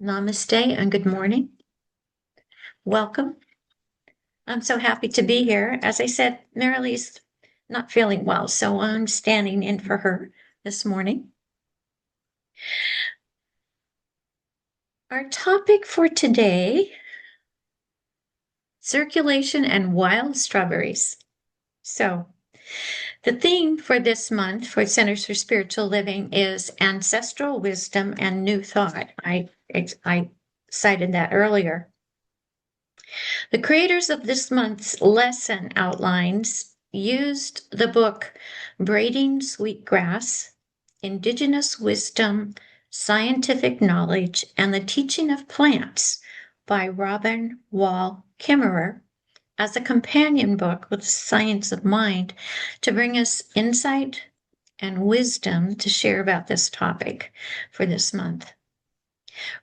Namaste and good morning. Welcome. I'm so happy to be here. As I said, Marilee's not feeling well, so I'm standing in for her this morning. Our topic for today, circulation and wild strawberries. So the theme for this month for Centers for Spiritual Living is ancestral wisdom and new thought. I cited that earlier. The creators of this month's lesson outlines used the book Braiding Sweetgrass, Indigenous Wisdom, Scientific Knowledge, and the Teaching of Plants by Robin Wall Kimmerer as a companion book with Science of Mind to bring us insight and wisdom to share about this topic for this month.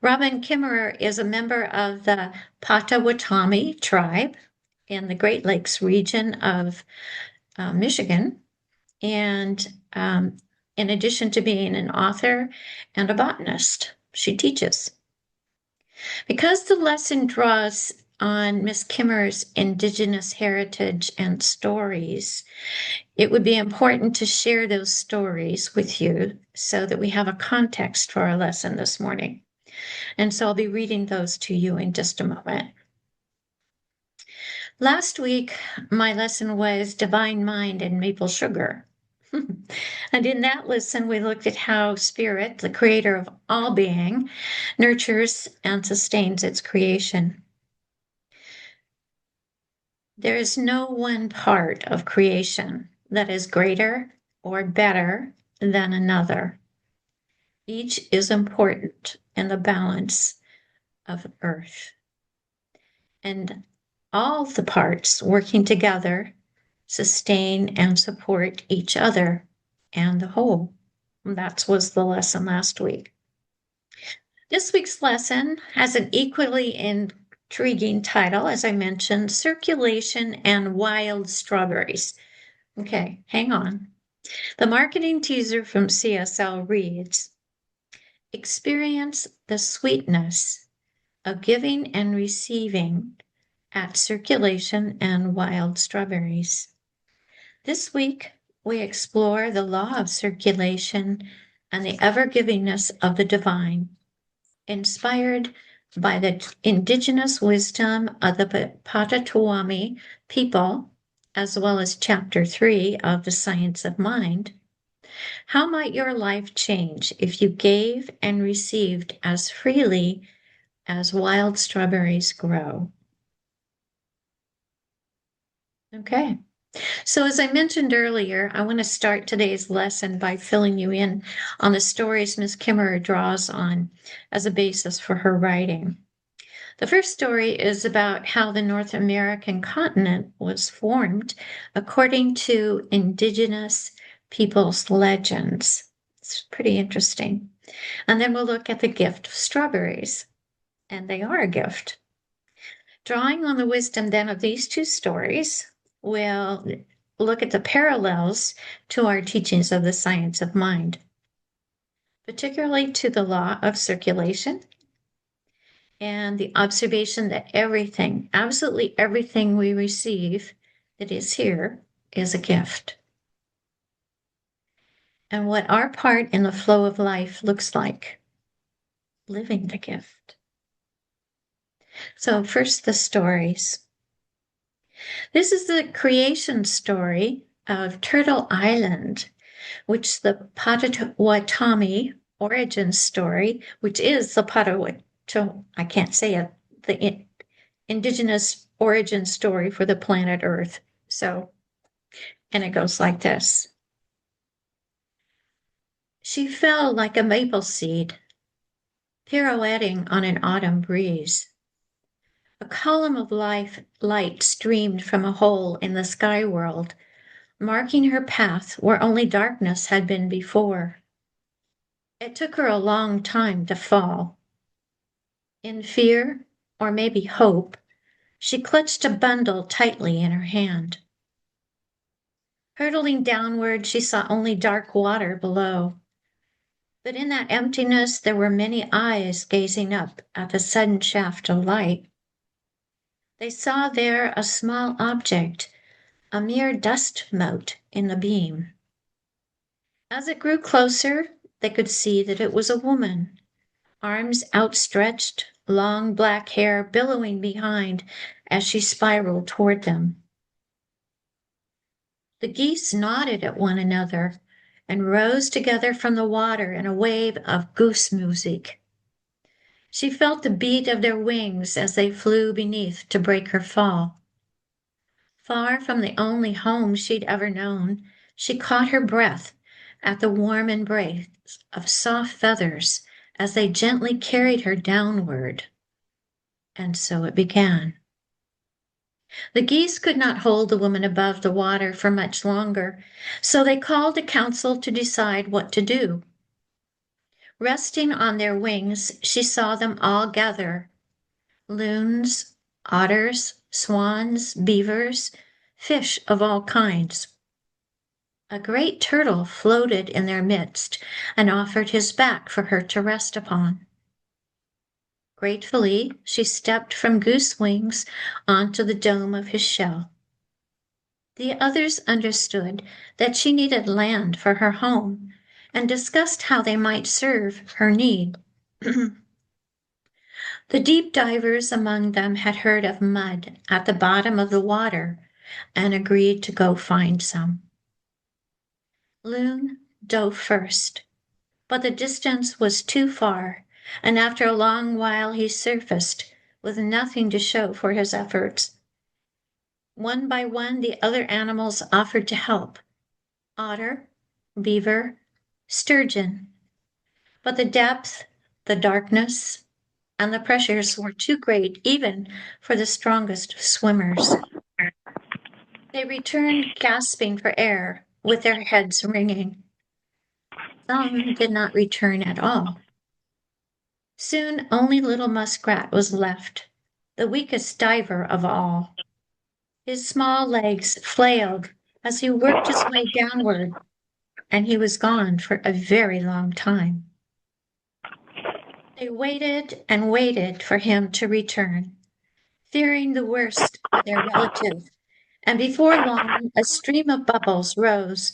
Robin Kimmerer is a member of the Potawatomi tribe in the Great Lakes region of Michigan. And in addition to being an author and a botanist, she teaches. Because the lesson draws on Miss Kimmerer's Indigenous heritage and stories, it would be important to share those stories with you so that we have a context for our lesson this morning. And so I'll be reading those to you in just a moment. Last week, my lesson was Divine Mind and Maple Sugar. And in that lesson, we looked at how Spirit, the creator of all being, nurtures and sustains its creation. There is no one part of creation that is greater or better than another. Each is important in the balance of Earth. And all the parts working together sustain and support each other and the whole. That was the lesson last week. This week's lesson has an equally intriguing title, as I mentioned, Circulation and Wild Strawberries. Okay, hang on. The marketing teaser from CSL reads, experience the sweetness of giving and receiving at circulation and wild strawberries. This week, we explore the law of circulation and the ever-givingness of the divine, inspired by the indigenous wisdom of the Potawatomi people, as well as Chapter 3 of the Science of Mind. How might your life change if you gave and received as freely as wild strawberries grow? Okay. So as I mentioned earlier, I want to start today's lesson by filling you in on the stories Ms. Kimmerer draws on as a basis for her writing. The first story is about how the North American continent was formed according to Indigenous people's legends. It's pretty interesting. And then we'll look at the gift of strawberries, and they are a gift. Drawing on the wisdom then of these two stories, we'll look at the parallels to our teachings of the science of mind, particularly to the law of circulation and the observation that everything, absolutely everything we receive that is here is a gift. And what our part in the flow of life looks like, living the gift. So first, the stories. This is the creation story of Turtle Island, which the Potawatomi origin story, which is the I can't say it, the indigenous origin story for the planet Earth. So, and it goes like this. She fell like a maple seed, pirouetting on an autumn breeze. A column of light streamed from a hole in the sky world, marking her path where only darkness had been before. It took her a long time to fall. In fear, or maybe hope, she clutched a bundle tightly in her hand. Hurtling downward, she saw only dark water below. But in that emptiness, there were many eyes gazing up at the sudden shaft of light. They saw there a small object, a mere dust mote in the beam. As it grew closer, they could see that it was a woman, arms outstretched, long black hair billowing behind as she spiraled toward them. The geese nodded at one another and rose together from the water in a wave of goose music. She felt the beat of their wings as they flew beneath to break her fall. Far from the only home she'd ever known, she caught her breath at the warm embrace of soft feathers as they gently carried her downward. And so it began. The geese could not hold the woman above the water for much longer, so they called a council to decide what to do. Resting on their wings, she saw them all gather: loons, otters, swans, beavers, fish of all kinds. A great turtle floated in their midst and offered his back for her to rest upon. Gratefully, she stepped from goose wings onto the dome of his shell. The others understood that she needed land for her home and discussed how they might serve her need. The deep divers among them had heard of mud at the bottom of the water and agreed to go find some. Loon dove first, but the distance was too far, and after a long while he surfaced with nothing to show for his efforts. One by one, the other animals offered to help: otter, beaver, sturgeon. But the depth, the darkness, and the pressures were too great even for the strongest swimmers. They returned gasping for air, with their heads ringing. Some did not return at all. Soon only little Muskrat was left, the weakest diver of all. His small legs flailed as he worked his way downward, and he was gone for a very long time. They waited and waited for him to return, fearing the worst for their relative, and before long a stream of bubbles rose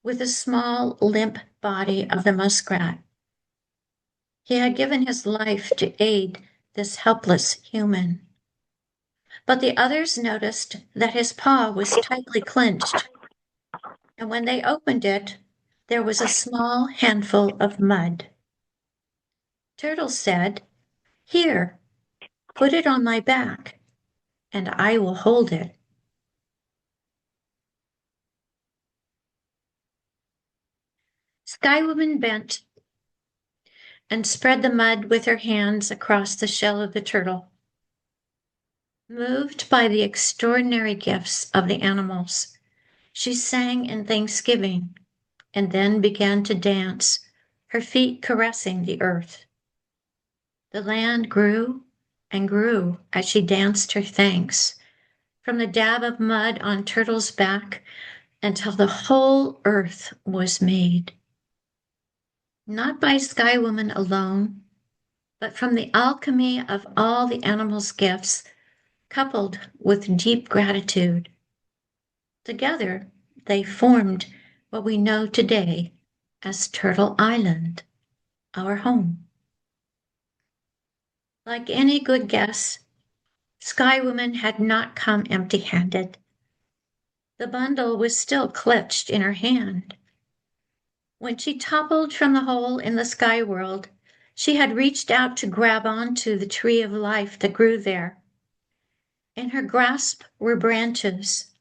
with the small, limp body of the muskrat. He had given his life to aid this helpless human. But the others noticed that his paw was tightly clenched, and when they opened it, there was a small handful of mud. Turtle said, "Here, put it on my back, and I will hold it." Skywoman bent and spread the mud with her hands across the shell of the turtle. Moved by the extraordinary gifts of the animals, she sang in thanksgiving and then began to dance, her feet caressing the earth. The land grew and grew as she danced her thanks, from the dab of mud on Turtle's back until the whole earth was made. Not by Skywoman alone, but from the alchemy of all the animals' gifts, coupled with deep gratitude. Together, they formed what we know today as Turtle Island, our home. Like any good guest, Skywoman had not come empty-handed. The bundle was still clutched in her hand. When she toppled from the hole in the sky world, she had reached out to grab onto the tree of life that grew there. In her grasp were branches,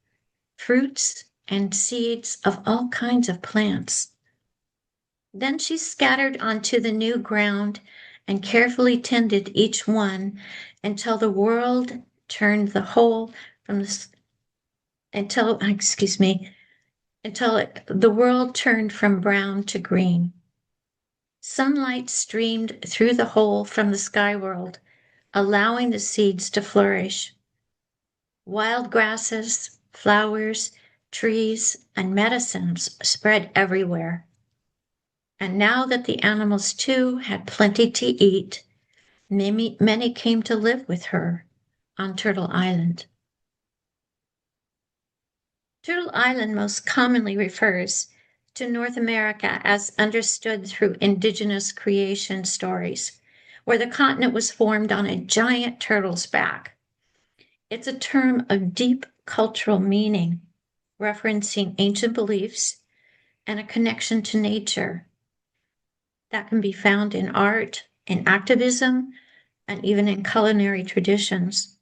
fruits, and seeds of all kinds of plants. Then she scattered onto the new ground and carefully tended each one until the world turned the whole from the until the world turned from brown to green. Sunlight streamed through the hole from the sky world, allowing the seeds to flourish. Wild grasses, flowers, trees, and medicines spread everywhere. And now that the animals too had plenty to eat, many came to live with her on Turtle Island. Turtle Island most commonly refers to North America as understood through Indigenous creation stories, where the continent was formed on a giant turtle's back. It's a term of deep cultural meaning, referencing ancient beliefs and a connection to nature that can be found in art, in activism, and even in culinary traditions.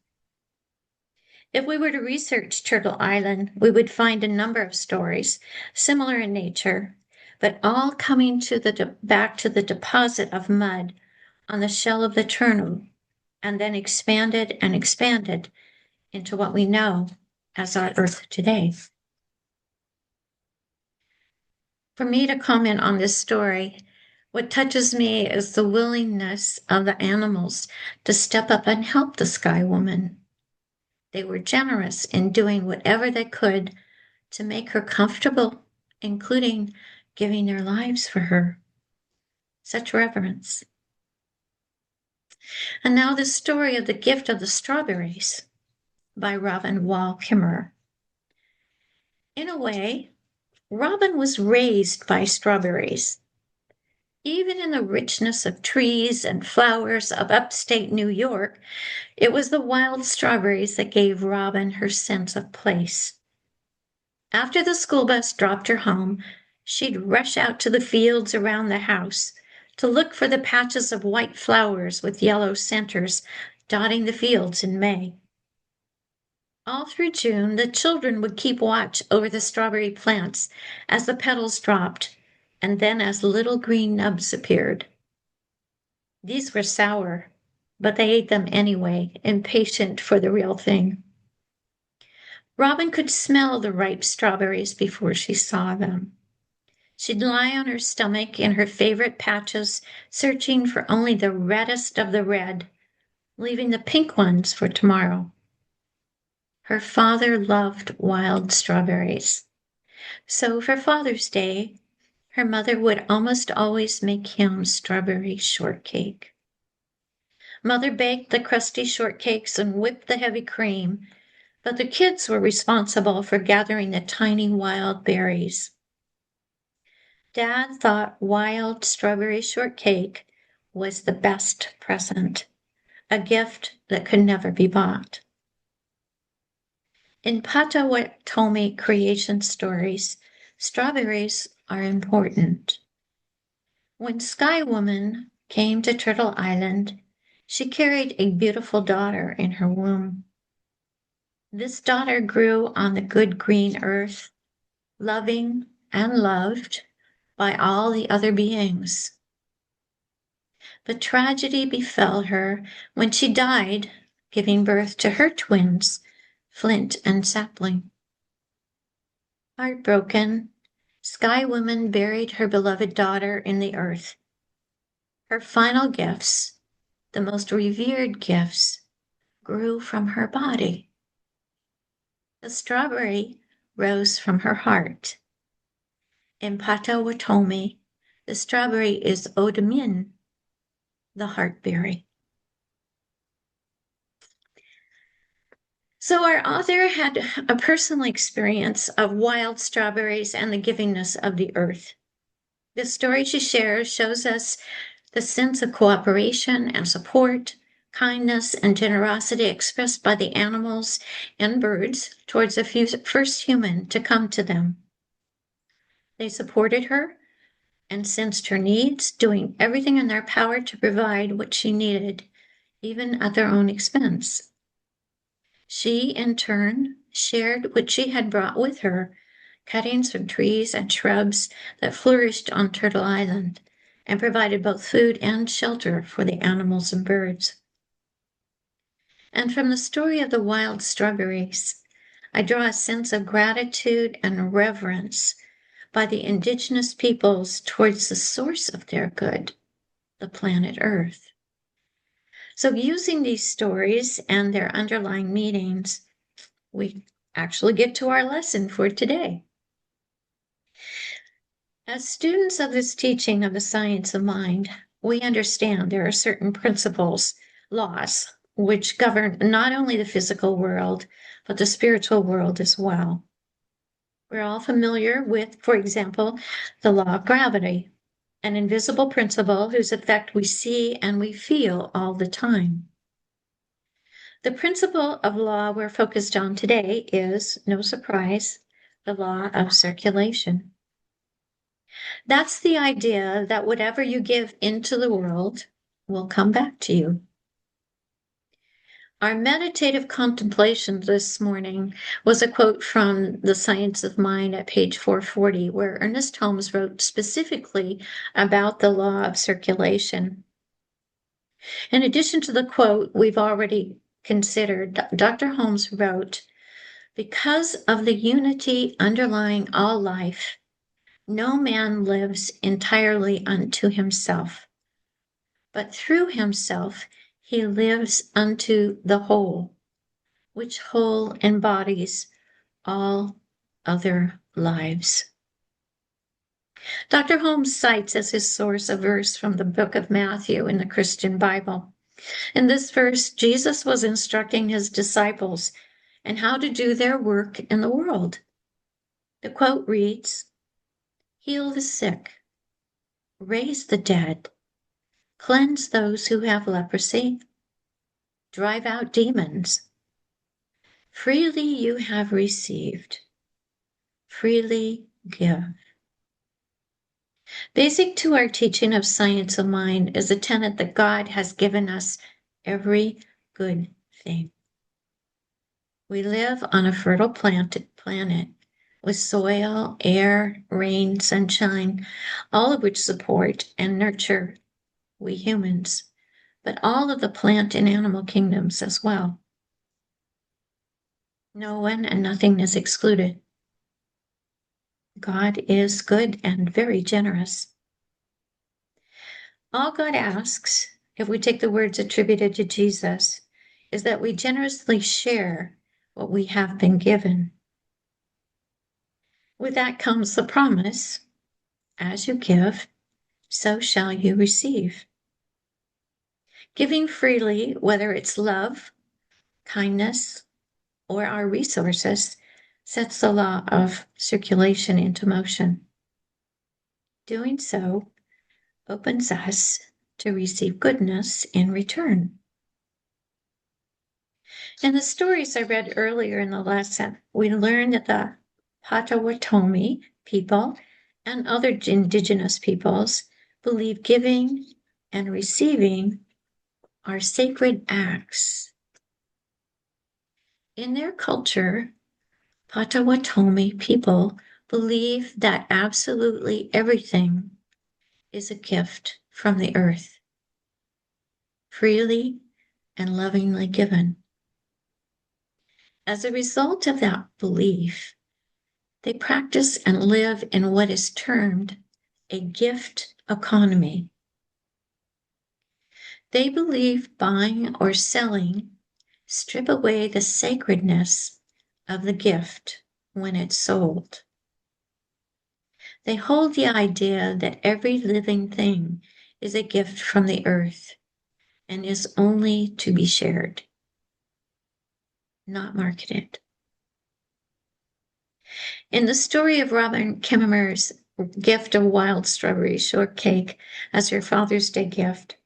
If we were to research Turtle Island, we would find a number of stories similar in nature, but all coming back to the deposit of mud on the shell of the turtle, and then expanded and expanded into what we know as our Earth today. For me to comment on this story, what touches me is the willingness of the animals to step up and help the Sky Woman. They were generous in doing whatever they could to make her comfortable, including giving their lives for her. Such reverence. And now the story of the gift of the strawberries by Robin Wall Kimmerer. In a way, Robin was raised by strawberries. Even in the richness of trees and flowers of upstate New York, it was the wild strawberries that gave Robin her sense of place. After the school bus dropped her home, she'd rush out to the fields around the house to look for the patches of white flowers with yellow centers dotting the fields in May. All through June, the children would keep watch over the strawberry plants as the petals dropped, and then as little green nubs appeared. These were sour, but they ate them anyway, impatient for the real thing. Robin could smell the ripe strawberries before she saw them. She'd lie on her stomach in her favorite patches, searching for only the reddest of the red, leaving the pink ones for tomorrow. Her father loved wild strawberries. So for Father's Day, her mother would almost always make him strawberry shortcake. Mother baked the crusty shortcakes and whipped the heavy cream, but the kids were responsible for gathering the tiny wild berries. Dad thought wild strawberry shortcake was the best present, a gift that could never be bought. In Potawatomi creation stories, strawberries are important. When Sky Woman came to Turtle Island, she carried a beautiful daughter in her womb. This daughter grew on the good green earth, loving and loved by all the other beings. But tragedy befell her when she died, giving birth to her twins, Flint and Sapling. Heartbroken, Sky Woman buried her beloved daughter in the earth. Her final gifts, the most revered gifts, grew from her body. The strawberry rose from her heart. In Potawatomi, the strawberry is Odamin, the heartberry. So our author had a personal experience of wild strawberries and the givingness of the earth. The story she shares shows us the sense of cooperation and support, kindness and generosity expressed by the animals and birds towards the first human to come to them. They supported her and sensed her needs, doing everything in their power to provide what she needed, even at their own expense. She, in turn, shared what she had brought with her, cuttings from trees and shrubs that flourished on Turtle Island, and provided both food and shelter for the animals and birds. And from the story of the wild strawberries, I draw a sense of gratitude and reverence by the Indigenous peoples towards the source of their good, the planet Earth. So using these stories and their underlying meanings, we actually get to our lesson for today. As students of this teaching of the science of mind, we understand there are certain principles, laws, which govern not only the physical world, but the spiritual world as well. We're all familiar with, for example, the law of gravity, an invisible principle whose effect we see and we feel all the time. The principle of law we're focused on today is, no surprise, the law of circulation. That's the idea that whatever you give into the world will come back to you. Our meditative contemplation this morning was a quote from The Science of Mind at page 440, where Ernest Holmes wrote specifically about the law of circulation. In addition to the quote we've already considered, Dr. Holmes wrote, "Because of the unity underlying all life, no man lives entirely unto himself, but through himself he lives unto the whole, which whole embodies all other lives." Dr. Holmes cites as his source a verse from the book of Matthew in the Christian Bible. In this verse, Jesus was instructing his disciples in how to do their work in the world. The quote reads, "Heal the sick, raise the dead, cleanse those who have leprosy, drive out demons. Freely you have received, freely give." Basic to our teaching of science of mind is the tenet that God has given us every good thing. We live on a fertile planet with soil, air, rain, sunshine, all of which support and nurture we humans, but all of the plant and animal kingdoms as well. No one and nothing is excluded. God is good and very generous. All God asks, if we take the words attributed to Jesus, is that we generously share what we have been given. With that comes the promise, as you give, so shall you receive. Giving freely, whether it's love, kindness, or our resources, sets the law of circulation into motion. Doing so opens us to receive goodness in return. In the stories I read earlier in the lesson, we learned that the Potawatomi people and other indigenous peoples believe giving and receiving are sacred acts. In their culture, Potawatomi people believe that absolutely everything is a gift from the earth, freely and lovingly given. As a result of that belief, they practice and live in what is termed a gift economy. They believe buying or selling strip away the sacredness of the gift when it's sold. They hold the idea that every living thing is a gift from the earth and is only to be shared, not marketed. In the story of Robin Kimmerer's gift of wild strawberry shortcake as her Father's Day gift,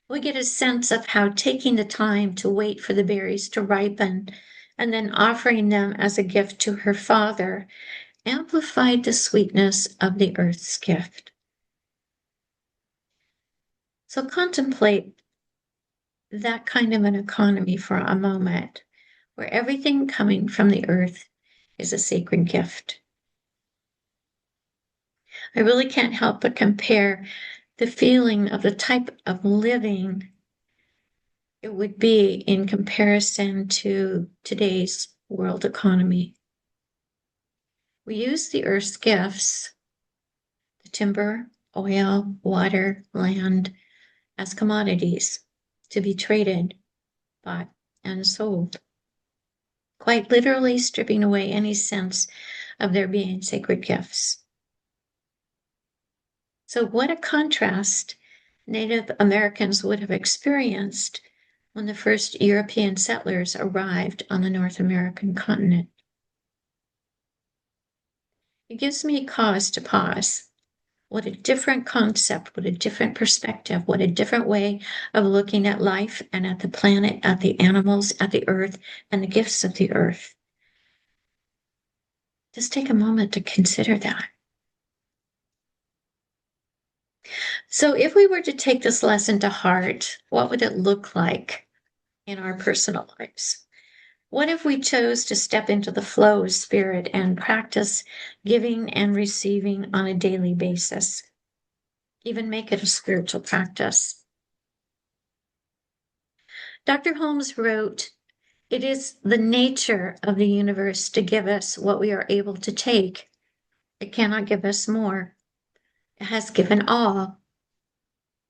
we get a sense of how taking the time to wait for the berries to ripen and then offering them as a gift to her father amplified the sweetness of the earth's gift. So contemplate that kind of an economy for a moment, where everything coming from the earth is a sacred gift. I really can't help but compare the feeling of the type of living it would be in comparison to today's world economy. We use the earth's gifts, the timber, oil, water, land, as commodities to be traded, bought, and sold, quite literally stripping away any sense of there being sacred gifts. So, what a contrast Native Americans would have experienced when the first European settlers arrived on the North American continent. It gives me cause to pause. What a different concept, what a different perspective, what a different way of looking at life and at the planet, at the animals, at the earth, and the gifts of the earth. Just take a moment to consider that. So, if we were to take this lesson to heart, what would it look like in our personal lives? What if we chose to step into the flow of spirit and practice giving and receiving on a daily basis? Even make it a spiritual practice. Dr. Holmes wrote, "It is the nature of the universe to give us what we are able to take. It cannot give us more. It has given all.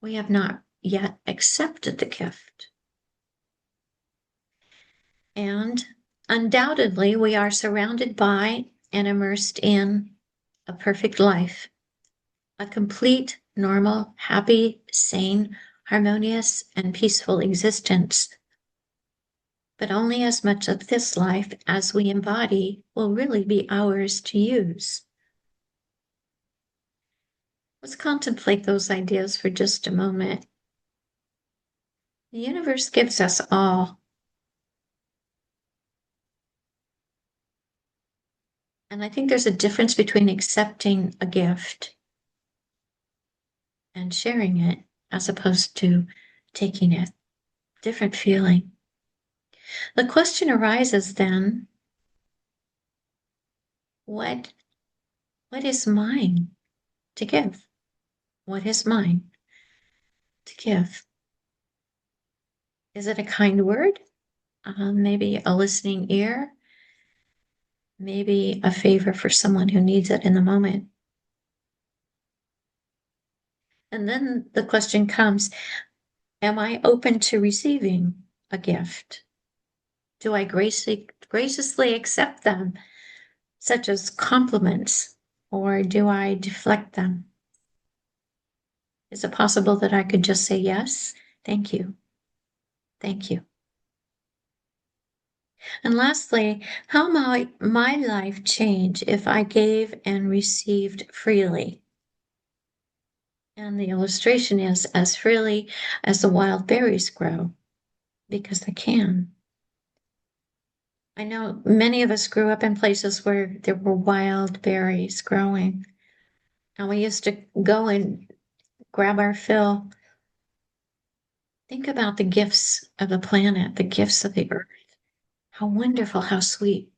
We have not yet accepted the gift." And undoubtedly, we are surrounded by and immersed in a perfect life, a complete, normal, happy, sane, harmonious, and peaceful existence. But only as much of this life as we embody will really be ours to use. Let's contemplate those ideas for just a moment. The universe gives us all. And I think there's a difference between accepting a gift and sharing it as opposed to taking it. Different feeling. The question arises then, what is mine to give? What is mine to give? Is it a kind word? Maybe a listening ear? Maybe a favor for someone who needs it in the moment? And then the question comes, am I open to receiving a gift? Do I graciously accept them, such as compliments, or do I deflect them? Is it possible that I could just say yes? Thank you. Thank you. And lastly, how might my life change if I gave and received freely? And the illustration is as freely as the wild berries grow, because they can. I know many of us grew up in places where there were wild berries growing, and we used to go and grab our fill. Think about the gifts of the planet, the gifts of the earth. How wonderful, how sweet.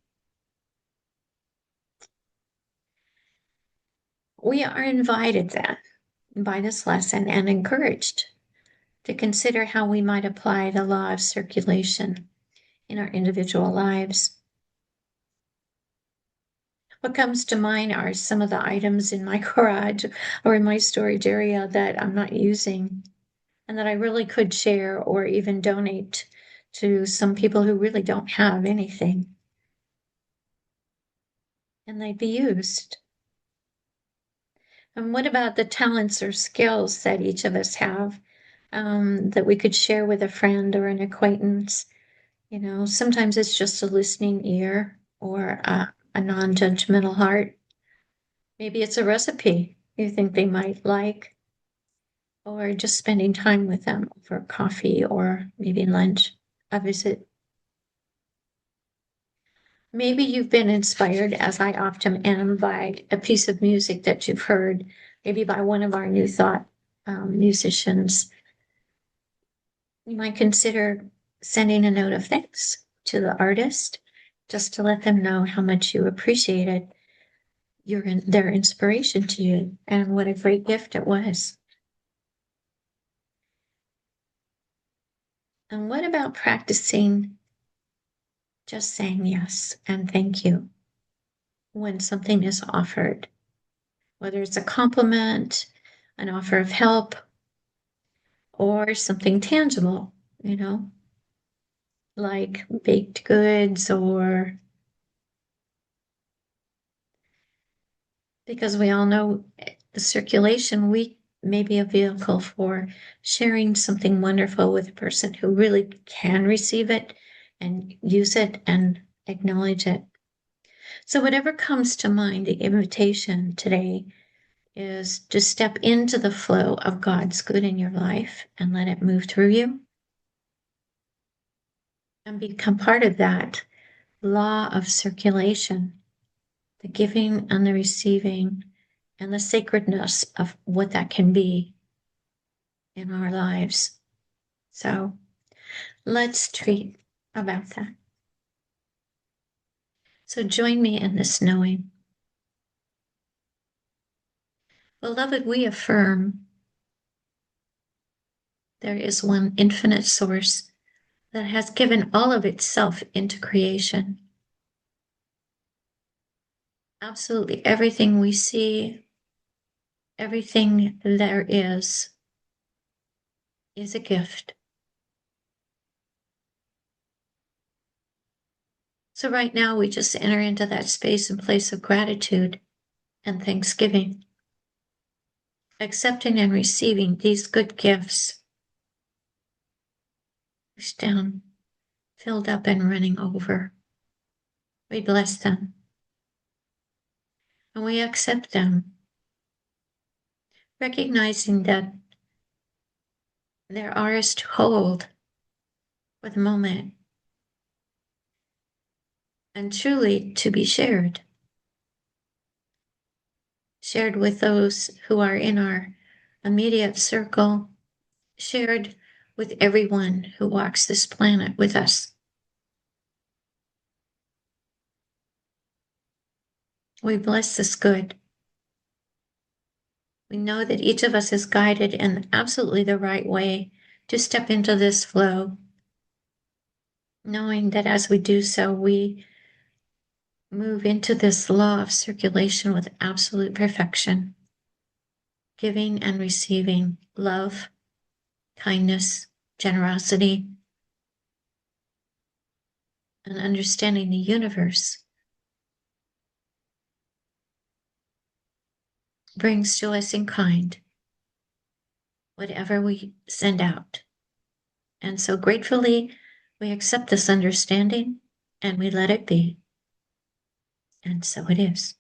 We are invited then by this lesson and encouraged to consider how we might apply the law of circulation in our individual lives. What comes to mind are some of the items in my garage or in my storage area that I'm not using and that I really could share or even donate to some people who really don't have anything. And they'd be used. And what about the talents or skills that each of us have that we could share with a friend or an acquaintance? You know, sometimes it's just a listening ear or a non-judgmental heart. Maybe it's a recipe you think they might like, or just spending time with them for coffee or maybe lunch, a visit. Maybe you've been inspired, as I often am, by a piece of music that you've heard, maybe by one of our New Thought musicians. You might consider sending a note of thanks to the artist just to let them know how much you appreciated their inspiration to you and what a great gift it was. And what about practicing just saying yes and thank you when something is offered, whether it's a compliment, an offer of help, or something tangible, you know, like baked goods, or because we all know the circulation week may be a vehicle for sharing something wonderful with a person who really can receive it and use it and acknowledge it. So whatever comes to mind, the invitation today is to step into the flow of God's good in your life and let it move through you and become part of that law of circulation, the giving and the receiving and the sacredness of what that can be in our lives. So let's treat about that. So join me in this knowing. Beloved, we affirm there is one infinite source that has given all of itself into creation. Absolutely everything we see, everything there is a gift. So right now we just enter into that space and place of gratitude and thanksgiving, accepting and receiving these good gifts, pushed down, filled up and running over. We bless them and we accept them, recognizing that they're ours to hold for the moment and truly to be shared with those who are in our immediate circle, shared with everyone who walks this planet with us. We bless this good. We know that each of us is guided in absolutely the right way to step into this flow, knowing that as we do so, we move into this law of circulation with absolute perfection, giving and receiving love, kindness, generosity, and understanding the universe brings to us in kind whatever we send out. And so gratefully, we accept this understanding and we let it be. And so it is.